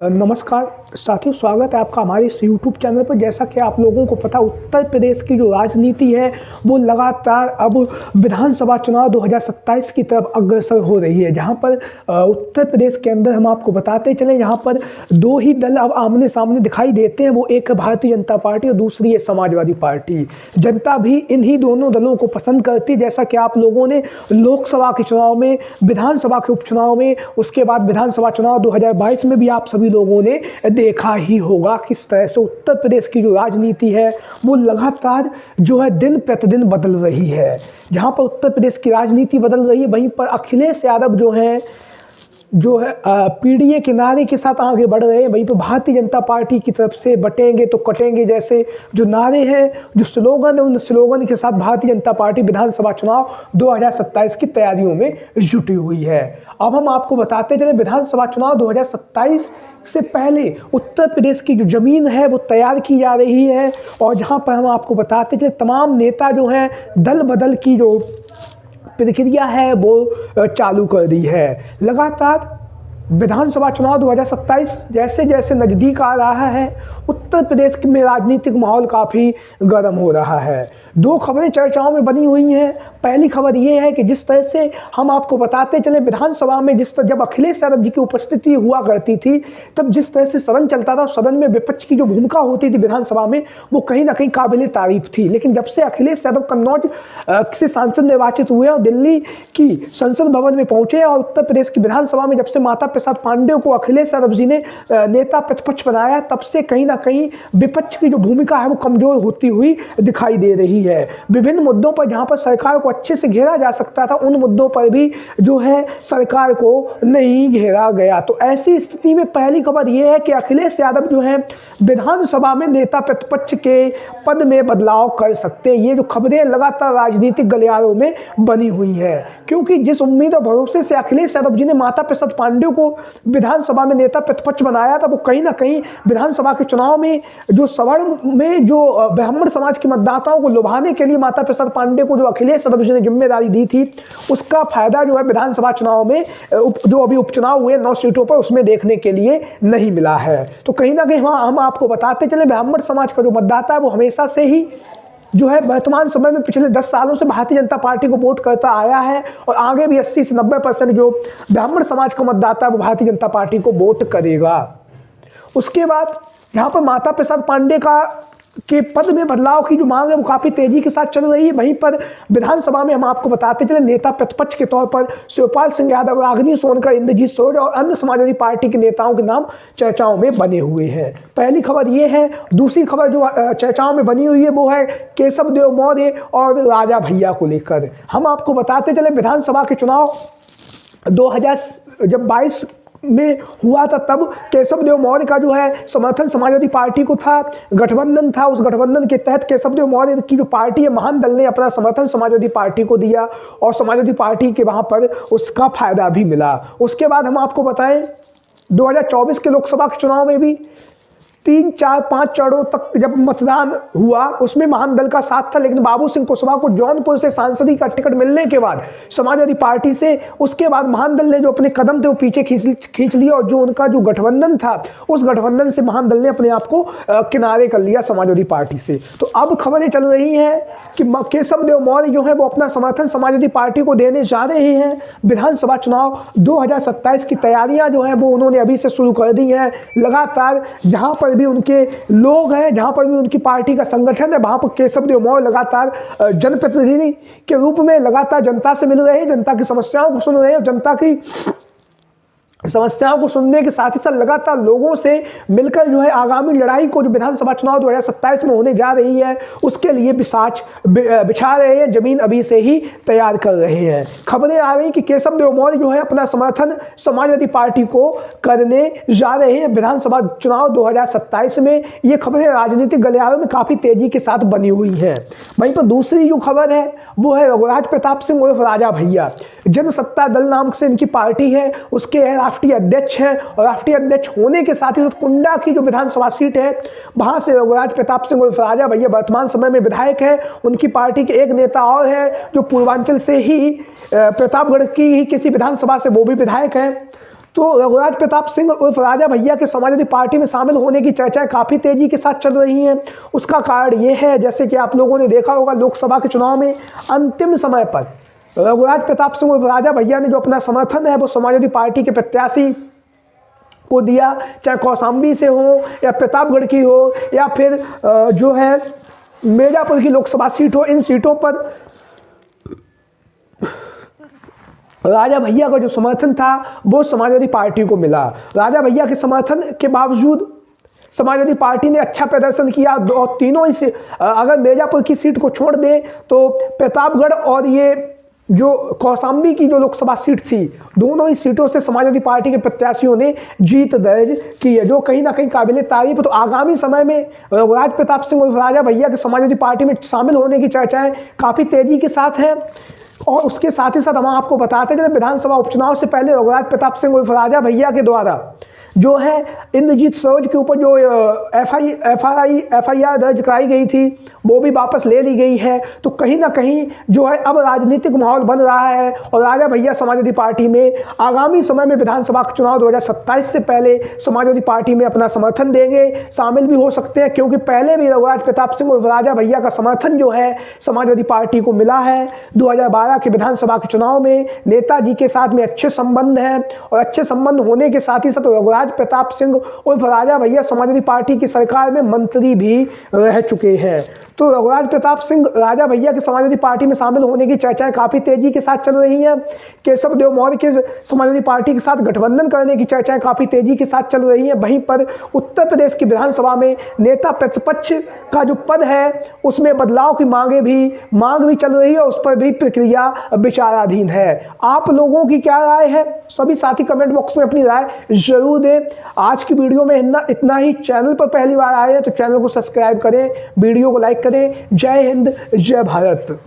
नमस्कार साथियों, स्वागत है आपका हमारे इस यूट्यूब चैनल पर। जैसा कि आप लोगों को पता, उत्तर प्रदेश की जो राजनीति है वो लगातार अब विधानसभा चुनाव 2027 की तरफ अग्रसर हो रही है। जहां पर उत्तर प्रदेश के अंदर हम आपको बताते चले, जहां पर दो ही दल अब आमने सामने दिखाई देते हैं। वो एक है भारतीय जनता पार्टी और दूसरी है समाजवादी पार्टी। जनता भी इन्हीं दोनों दलों को पसंद करती है। जैसा कि आप लोगों ने लोकसभा के चुनाव में, विधानसभा के उपचुनाव में, उसके बाद विधानसभा चुनाव 2022 में भी आप सभी लोगों ने देखा ही होगा किस तरह से उत्तर प्रदेश की जो राजनीति है वो लगातार जो है दिन प्रतिदिन बदल रही है। जहां पर उत्तर प्रदेश की राजनीति बदल रही है, वहीं पर अखिलेश यादव जो है पीडीए के नारे के साथ आगे बढ़ रहे हैं। वहीं पर भारतीय जनता पार्टी की तरफ से बटेंगे तो कटेंगे जैसे जो नारे हैं, जो स्लोगन है, उन स्लोगन के साथ भारतीय जनता पार्टी विधानसभा चुनाव 2027 की तैयारियों में जुटी हुई है। अब हम आपको बताते चले, विधानसभा चुनाव 2027 से पहले उत्तर प्रदेश की जो ज़मीन है वो तैयार की जा रही है। और जहां पर हम आपको बताते चले, तमाम नेता जो हैं दल बदल की जो प्रक्रिया है वो चालू कर दी है। लगातार विधानसभा चुनाव 2027 जैसे जैसे नज़दीक आ रहा है, उत्तर प्रदेश में राजनीतिक माहौल काफ़ी गर्म हो रहा है। दो खबरें चर्चाओं में बनी हुई हैं। पहली खबर ये है कि जिस तरह से हम आपको बताते चले, विधानसभा में जिस तरह जब अखिलेश यादव जी की उपस्थिति हुआ करती थी, तब जिस तरह से सदन चलता था, सदन में विपक्ष की जो भूमिका होती थी विधानसभा में, वो कहीं ना कहीं काबिल तारीफ थी। लेकिन जब से अखिलेश यादव कन्नौज से सांसद निर्वाचित हुए और दिल्ली की संसद भवन में पहुंचे और उत्तर प्रदेश की विधानसभा में जब से माता प्रसाद पांडे को अखिलेश यादव जी ने नेता प्रतिपक्ष बनाया, तब से कहीं ना कहीं विपक्ष की जो भूमिका है वो कमजोर होती हुई दिखाई दे रही है। विभिन्न मुद्दों पर जहां पर सरकार को अच्छे से घेरा जा सकता था, उन मुद्दों पर भी जो है सरकार को नहीं घेरा गया। तो ऐसी स्थिति में पहली खबर यह है कि अखिलेश यादव जो है विधानसभा में नेता प्रतिपक्ष के पद में बदलाव कर सकते हैं। ये जो खबरें लगातार राजनीतिक गलियारों में बनी हुई है, क्योंकि जिस उम्मीद और भरोसे से अखिलेश यादव जी ने माता प्रसाद पांडे को विधानसभा में नेता प्रतिपक्ष बनाया था, वो कहीं ना कहीं विधानसभा के चुनाव में जो सवर्ण में जो ब्राह्मण समाज के मतदाताओं को लुभाने के लिए माता प्रसाद पांडे को जो अखिलेश यादव जी ने जिम्मेदारी दी थी, उसका फायदा जो है विधानसभा चुनाव में जो अभी उपचुनाव हुए 9 सीटों पर, उसमें देखने के लिए नहीं मिला है। तो कहीं ना कहीं हम आपको बताते चले, ब्राह्मण समाज का जो मतदाता है वो हमेशा से ही जो है वर्तमान समय में पिछले 10 सालों से भारतीय जनता पार्टी को वोट करता आया है और आगे भी 80 से 90% जो ब्राह्मण समाज का मतदाता है वो भारतीय जनता पार्टी को वोट करेगा। उसके बाद यहाँ पर माता प्रसाद पांडे के पद में बदलाव की जो मांग है वो काफ़ी तेजी के साथ चल रही है। वहीं पर विधानसभा में हम आपको बताते चले, नेता प्रतिपक्ष के तौर पर शिवपाल सिंह यादव, रागिनी सोनकर, इंद्रजीत सोज और अन्य समाजवादी पार्टी के नेताओं के नाम चर्चाओं में बने हुए हैं। पहली खबर ये है। दूसरी खबर जो चर्चाओं में बनी हुई है वो है केशव देव मौर्य और राजा भैया को लेकर। हम आपको बताते चले, विधानसभा के चुनाव 2022 में हुआ था, तब केशव देव मौर्य का जो है समर्थन समाजवादी पार्टी को था, गठबंधन था। उस गठबंधन के तहत केशव देव मौर्य की जो पार्टी है, महान दल ने अपना समर्थन समाजवादी पार्टी को दिया और समाजवादी पार्टी के वहां पर उसका फायदा भी मिला। उसके बाद हम आपको बताएं, 2024 के लोकसभा के चुनाव में भी 3, 4, 5 चरणों तक जब मतदान हुआ, उसमें महान दल का साथ था। लेकिन बाबू सिंह कुशवाहा को जौनपुर से सांसदी का टिकट मिलने के बाद समाजवादी पार्टी से, उसके बाद महान दल ने जो अपने कदम थे वो पीछे खींच लिया और जो उनका जो गठबंधन था, उस गठबंधन से महान दल ने अपने आप को किनारे कर लिया समाजवादी पार्टी से। तो अब खबरें चल रही हैं कि केशव देव मौर्य जो है वो अपना समर्थन समाजवादी पार्टी को देने जा रहे हैं। विधानसभा चुनाव 2027 की तैयारियां जो है वो उन्होंने अभी से शुरू कर दी हैं। लगातार जहां पर भी उनके लोग हैं, जहां पर भी उनकी पार्टी का संगठन है, वहां पर केशव देव मौर्य लगातार जनप्रतिनिधि के रूप में लगातार जनता से मिल रहे हैं, जनता की समस्याओं को सुन रहे हैं। जनता की समस्याओं को सुनने के साथ ही साथ लगातार लोगों से मिलकर जो है आगामी लड़ाई को जो विधानसभा चुनाव 2027 में होने जा रही है उसके लिए बिछा रहे हैं, जमीन अभी से ही तैयार कर रहे हैं। खबरें आ रही कि केशव देव मौर्य जो है अपना समर्थन समाजवादी पार्टी को करने जा रहे हैं विधानसभा चुनाव 2027 में। ये खबरें राजनीतिक गलियारों में काफ़ी तेजी के साथ बनी हुई हैं। वहीं पर दूसरी जो खबर है वो है रघुराज प्रताप सिंह उर्फ राजा भैया। जनसत्ता दल नाम से इनकी पार्टी है, उसके राष्ट्रीय अध्यक्ष हैं और राष्ट्रीय अध्यक्ष होने के साथ ही साथ कुंडा की जो विधानसभा सीट है वहां से रघुराज प्रताप सिंह उर्फ राजा भैया वर्तमान समय में विधायक है। उनकी पार्टी के एक नेता और है जो पूर्वांचल से ही प्रतापगढ़ की ही किसी विधानसभा से वो भी विधायक है। तो रघुराज प्रताप सिंह उर्फ राजा भैया के समाजवादी पार्टी में शामिल होने की चर्चाएं काफ़ी तेजी के साथ चल रही हैं। उसका कारण ये है, जैसे कि आप लोगों ने देखा होगा, लोकसभा के चुनाव में अंतिम समय पर रघुराज प्रताप सिंह उर्फ राजा भैया ने जो अपना समर्थन है वो समाजवादी पार्टी के प्रत्याशी को दिया, चाहे कौशाम्बी से हो या प्रतापगढ़ की हो या फिर जो है मिर्जापुर की लोकसभा सीट हो। इन सीटों पर राजा भैया का जो समर्थन था वो समाजवादी पार्टी को मिला। राजा भैया के समर्थन के बावजूद समाजवादी पार्टी ने अच्छा प्रदर्शन किया और तीनों ही से अगर मिर्जापुर की सीट को छोड़ दें तो प्रतापगढ़ और ये जो कौशाम्बी की जो लोकसभा सीट थी, दोनों ही सीटों से समाजवादी पार्टी के प्रत्याशियों ने जीत दर्ज की है, जो कहीं ना कहीं काबिले तारीफ है। तो आगामी समय में रघुराज प्रताप सिंह उर्फ राजा भैया के समाजवादी पार्टी में शामिल होने की चर्चाएं काफ़ी तेजी के साथ हैं। और उसके साथ ही साथ हम आपको बताते हैं कि विधानसभा उपचुनाव से पहले रघुराज प्रताप सिंह उर्फ राजा भैया के द्वारा जो है इंद्रजीत सरोज के ऊपर जो एफआईआर दर्ज कराई गई थी वो भी वापस ले ली गई है। तो कहीं ना कहीं जो है अब राजनीतिक माहौल बन रहा है और राजा भैया समाजवादी पार्टी में आगामी समय में विधानसभा चुनाव 2027 से पहले समाजवादी पार्टी में अपना समर्थन देंगे, शामिल भी हो सकते हैं, क्योंकि पहले भी रघुराज प्रताप सिंह और राजा भैया का समर्थन जो है समाजवादी पार्टी को मिला है। 2012 के विधानसभा के चुनाव में नेताजी के साथ में अच्छे संबंध हैं और अच्छे संबंध होने के साथ ही साथ रघुराज प्रताप सिंह उर्फ राजा भैया समाजवादी पार्टी की सरकार में मंत्री भी रह चुके हैं। तो रघुराज प्रताप सिंह राजा भैया के समाजवादी पार्टी में शामिल होने की चर्चाएं काफ़ी तेजी के साथ चल रही हैं। केशव देव मौर्य के समाजवादी पार्टी के साथ गठबंधन करने की चर्चाएं काफ़ी तेजी के साथ चल रही हैं। वहीं पर उत्तर प्रदेश की विधानसभा में नेता प्रतिपक्ष का जो पद है उसमें बदलाव की मांग भी चल रही है, उस पर भी प्रक्रिया विचाराधीन है। आप लोगों की क्या राय है? सभी साथी कमेंट बॉक्स में अपनी राय जरूर दें। आज की वीडियो में इतना ही। चैनल पर पहली बार आए हैं तो चैनल को सब्सक्राइब करें, वीडियो को लाइक करें। जय हिंद, जय भारत।